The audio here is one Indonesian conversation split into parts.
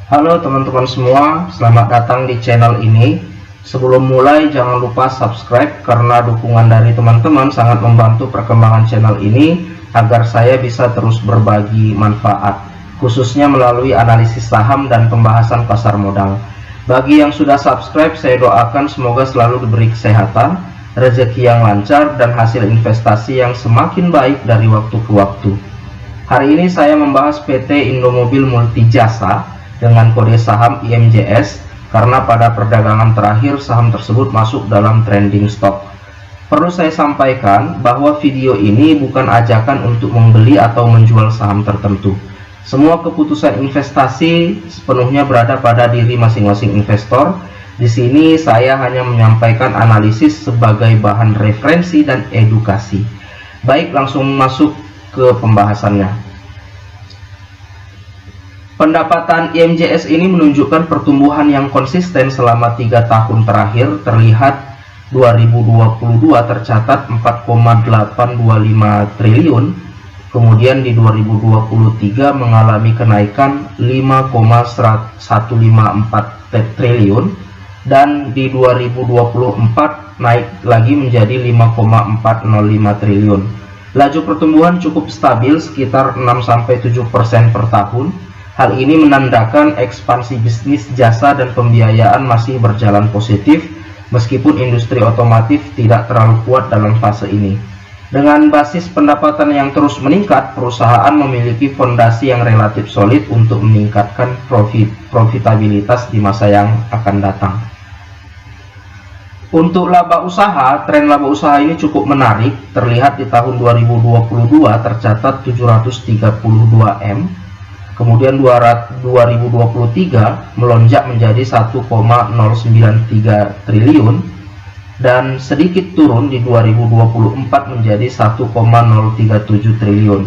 Halo teman-teman semua, selamat datang di channel ini. Sebelum mulai jangan lupa subscribe karena dukungan dari teman-teman sangat membantu perkembangan channel ini agar saya bisa terus berbagi manfaat, khususnya melalui analisis saham dan pembahasan pasar modal. Bagi yang sudah subscribe, saya doakan semoga selalu diberi kesehatan, rezeki yang lancar, dan hasil investasi yang semakin baik dari waktu ke waktu. Hari ini saya membahas PT Indomobil Multijasa dengan kode saham IMJS karena pada perdagangan terakhir saham tersebut masuk dalam trending stock. Perlu saya sampaikan bahwa video ini bukan ajakan untuk membeli atau menjual saham tertentu. Semua keputusan investasi sepenuhnya berada pada diri masing-masing investor. Di sini saya hanya menyampaikan analisis sebagai bahan referensi dan edukasi. Baik, langsung masuk ke pembahasannya. Pendapatan IMJS ini menunjukkan pertumbuhan yang konsisten selama 3 tahun terakhir. Terlihat 2022 tercatat 4,825 triliun, kemudian di 2023 mengalami kenaikan 5,154 triliun, dan di 2024 naik lagi menjadi 5,405 triliun. Laju pertumbuhan cukup stabil sekitar 6-7% per tahun. Hal ini menandakan ekspansi bisnis jasa dan pembiayaan masih berjalan positif, meskipun industri otomotif tidak terlalu kuat dalam fase ini. Dengan basis pendapatan yang terus meningkat, perusahaan memiliki fondasi yang relatif solid untuk meningkatkan profitabilitas di masa yang akan datang. Untuk laba usaha, tren laba usaha ini cukup menarik. Terlihat di tahun 2022 tercatat 732 M. Kemudian 2023 melonjak menjadi 1,093 triliun dan sedikit turun di 2024 menjadi 1,037 triliun.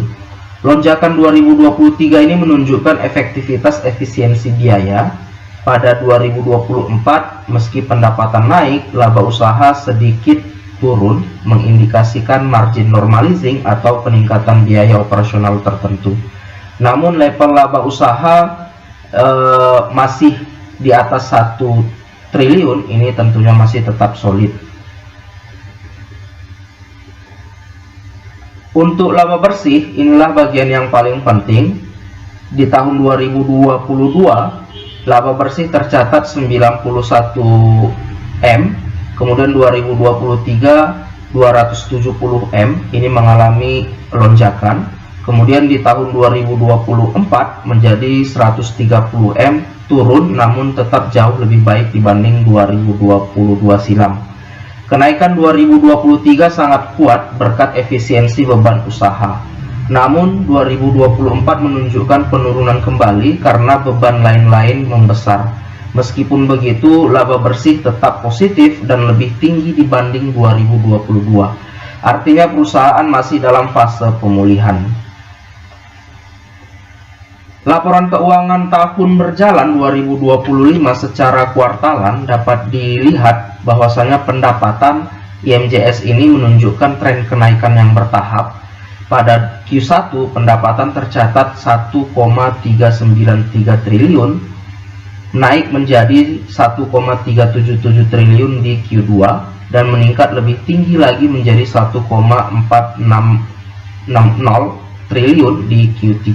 Lonjakan 2023 ini menunjukkan efisiensi biaya. Pada 2024 meski pendapatan naik, laba usaha sedikit turun, mengindikasikan margin normalizing atau peningkatan biaya operasional tertentu. Namun level laba usaha masih di atas 1 triliun, ini tentunya masih tetap solid. Untuk laba bersih, inilah bagian yang paling penting. Di tahun 2022 laba bersih tercatat 91 M, kemudian 2023 270 M, ini mengalami lonjakan. Kemudian di tahun 2024 menjadi 130 M, turun namun tetap jauh lebih baik dibanding 2022 silam. Kenaikan 2023 sangat kuat berkat efisiensi beban usaha. Namun 2024 menunjukkan penurunan kembali karena beban lain-lain membesar. Meskipun begitu, laba bersih tetap positif dan lebih tinggi dibanding 2022. Artinya perusahaan masih dalam fase pemulihan. Laporan keuangan tahun berjalan 2025 secara kuartalan dapat dilihat bahwasanya pendapatan IMJS ini menunjukkan tren kenaikan yang bertahap. Pada Q1 pendapatan tercatat 1,393 triliun, naik menjadi 1,377 triliun di Q2 dan meningkat lebih tinggi lagi menjadi 1,4660 triliun di Q3.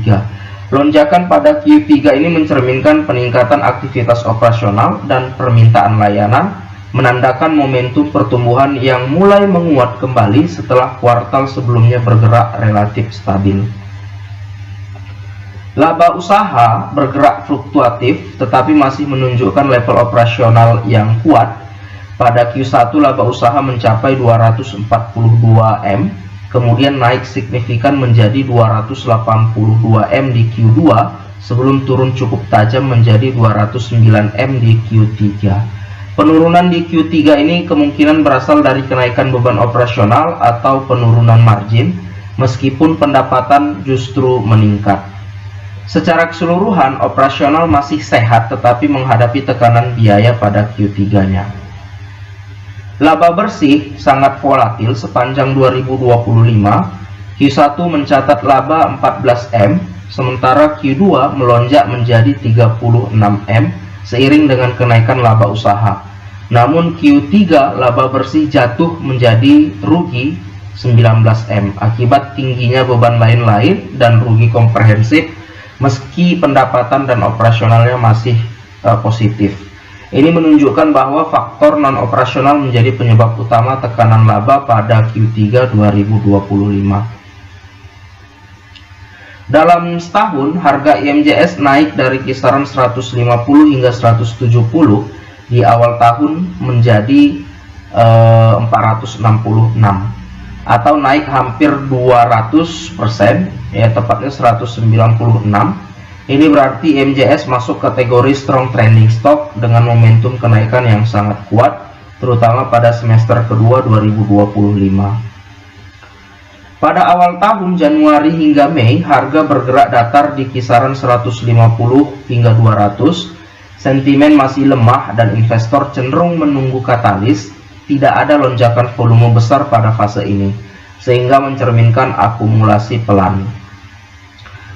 Lonjakan pada Q3 ini mencerminkan peningkatan aktivitas operasional dan permintaan layanan, menandakan momentum pertumbuhan yang mulai menguat kembali setelah kuartal sebelumnya bergerak relatif stabil. Laba usaha bergerak fluktuatif tetapi masih menunjukkan level operasional yang kuat. Pada Q1 laba usaha mencapai 242 M, kemudian naik signifikan menjadi 282 M di Q2 sebelum turun cukup tajam menjadi 209 M di Q3. Penurunan di Q3 ini kemungkinan berasal dari kenaikan beban operasional atau penurunan margin, meskipun pendapatan justru meningkat. Secara keseluruhan operasional masih sehat tetapi menghadapi tekanan biaya pada Q3-nya. Laba bersih sangat volatil sepanjang 2025. Q1 mencatat laba 14M, sementara Q2 melonjak menjadi 36M seiring dengan kenaikan laba usaha. Namun Q3 laba bersih jatuh menjadi rugi 19M akibat tingginya beban lain-lain dan rugi komprehensif, meski pendapatan dan operasionalnya masih positif. Ini menunjukkan bahwa faktor non-operasional menjadi penyebab utama tekanan laba pada Q3 2025. Dalam setahun, harga IMJS naik dari kisaran 150 hingga 170 di awal tahun menjadi 466, atau naik hampir 200%, ya tepatnya 196. Ini berarti IMJS masuk kategori strong trending stock dengan momentum kenaikan yang sangat kuat, terutama pada semester kedua 2025. Pada awal tahun Januari hingga Mei, harga bergerak datar di kisaran 150 hingga 200. Sentimen masih lemah dan investor cenderung menunggu katalis. Tidak ada lonjakan volume besar pada fase ini, sehingga mencerminkan akumulasi pelan.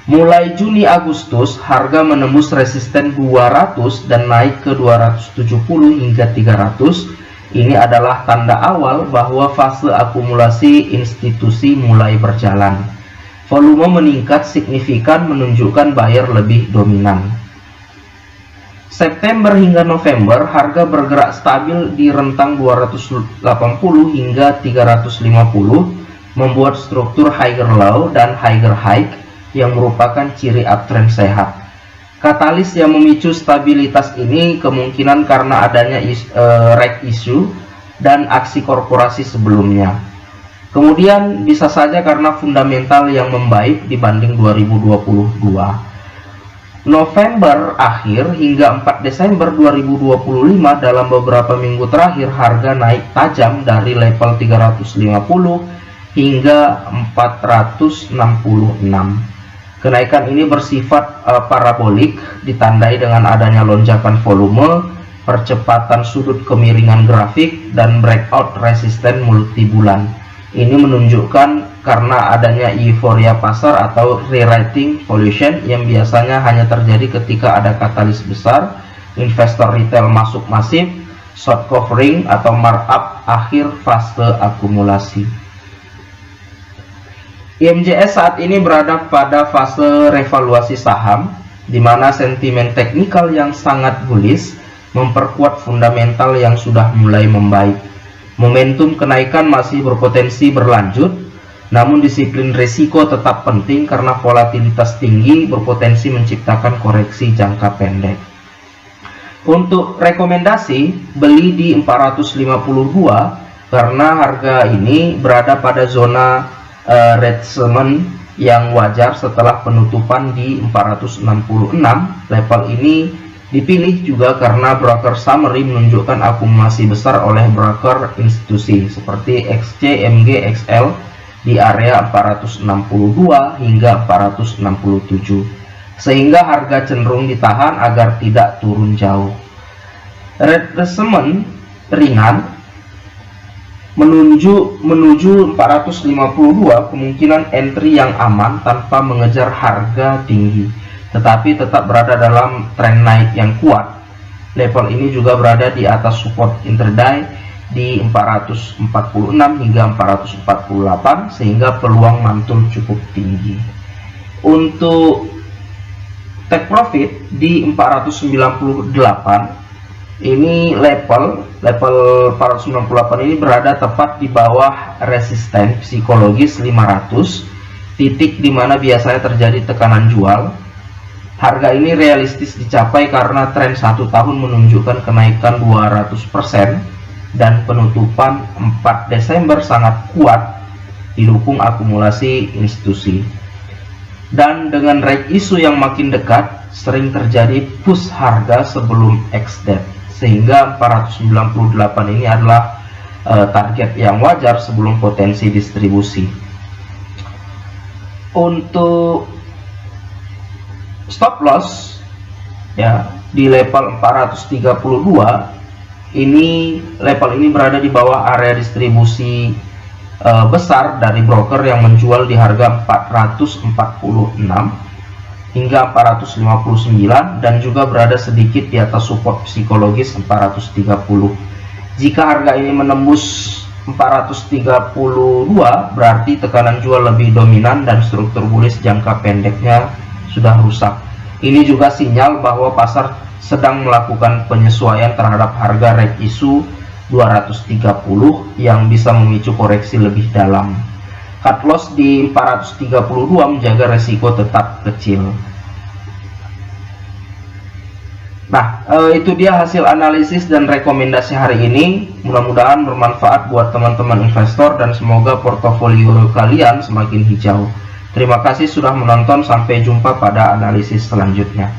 Mulai Juni Agustus, harga menembus resisten 200 dan naik ke 270 hingga 300. Ini adalah tanda awal bahwa fase akumulasi institusi mulai berjalan. Volume meningkat signifikan menunjukkan buyer lebih dominan. September hingga November, harga bergerak stabil di rentang 280 hingga 350, membuat struktur higher low dan higher high yang merupakan ciri uptrend sehat. Katalis yang memicu stabilitas ini kemungkinan karena adanya right issue dan aksi korporasi sebelumnya. Kemudian bisa saja karena fundamental yang membaik dibanding 2022. November akhir hingga 4 Desember 2025, dalam beberapa minggu terakhir harga naik tajam dari level 350 hingga 466. Kenaikan ini bersifat parabolik, ditandai dengan adanya lonjakan volume, percepatan sudut kemiringan grafik, dan breakout resisten multibulan. Ini menunjukkan karena adanya euforia pasar atau re-rating valuation yang biasanya hanya terjadi ketika ada katalis besar, investor retail masuk masif, short covering atau markup akhir fase akumulasi. IMJS saat ini berada pada fase revaluasi saham, di mana sentimen teknikal yang sangat bullish memperkuat fundamental yang sudah mulai membaik. Momentum kenaikan masih berpotensi berlanjut, namun disiplin risiko tetap penting karena volatilitas tinggi berpotensi menciptakan koreksi jangka pendek. Untuk rekomendasi, beli di 452 karena harga ini berada pada zona retracement yang wajar setelah penutupan di 466. Level ini dipilih juga karena broker summary menunjukkan akumulasi besar oleh broker institusi seperti XC, MG, XL di area 462 hingga 467, sehingga harga cenderung ditahan agar tidak turun jauh. Retracement ringan menuju 452 kemungkinan entry yang aman tanpa mengejar harga tinggi, tetapi tetap berada dalam tren naik yang kuat. Level ini juga berada di atas support intraday di 446 hingga 448, sehingga peluang mantul cukup tinggi. Untuk take profit di 498, ini level 498 ini berada tepat di bawah resisten psikologis 500, titik di mana biasanya terjadi tekanan jual. Harga ini realistis dicapai karena tren 1 tahun menunjukkan kenaikan 200% dan penutupan 4 Desember sangat kuat didukung akumulasi institusi. Dan dengan right issue yang makin dekat, sering terjadi push harga sebelum ex-date, sehingga 498 ini adalah target yang wajar sebelum potensi distribusi. Untuk stop loss ya di level 432, ini level ini berada di bawah area distribusi besar dari broker yang menjual di harga 446 hingga 459 dan juga berada sedikit di atas support psikologis 430. Jika harga ini menembus 432 berarti tekanan jual lebih dominan dan struktur bullish jangka pendeknya sudah rusak. Ini juga sinyal bahwa pasar sedang melakukan penyesuaian terhadap harga rate issue 230 yang bisa memicu koreksi lebih dalam. Cut loss di 432 menjaga resiko tetap kecil. Nah, itu dia hasil analisis dan rekomendasi hari ini. Mudah-mudahan bermanfaat buat teman-teman investor dan semoga portofolio kalian semakin hijau. Terima kasih sudah menonton, sampai jumpa pada analisis selanjutnya.